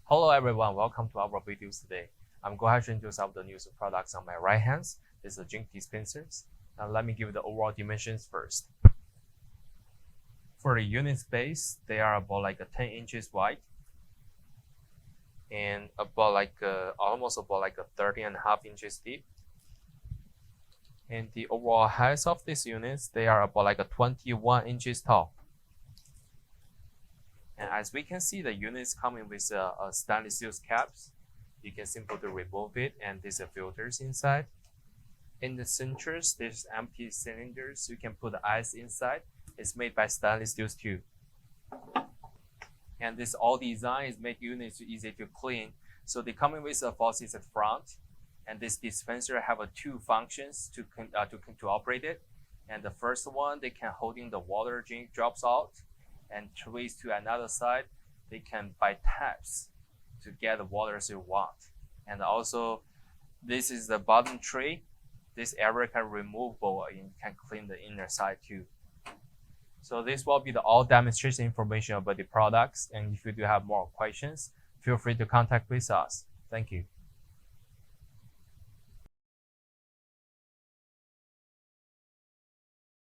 Hello everyone, welcome to our videos today. I'm going to introduce some of the new products on my right hand. This is the drink dispensers. Now let me give you the overall dimensions first. For the unit space, they are about like 10 inches wide and about almost about 30.5 inches deep. And the overall height of these units, they are about 21 inches tall. And as we can see, the units coming with a stainless steel caps. You can simply remove it, and these are filters inside. In the centers, there's empty cylinders. You can put the ice inside. It's made by stainless steel too. And this all design is make units easy to clean. So they coming with a faucet at front, and this dispenser have two functions to operate it. And the first one, they can holding the water drink drops out, and twist to another side. They can by taps to get the water as you want. And also, this is the bottom tray. This area can removable and can clean the inner side too. So this will be the all demonstration information about the products. And if you do have more questions, feel free to contact with us. Thank you.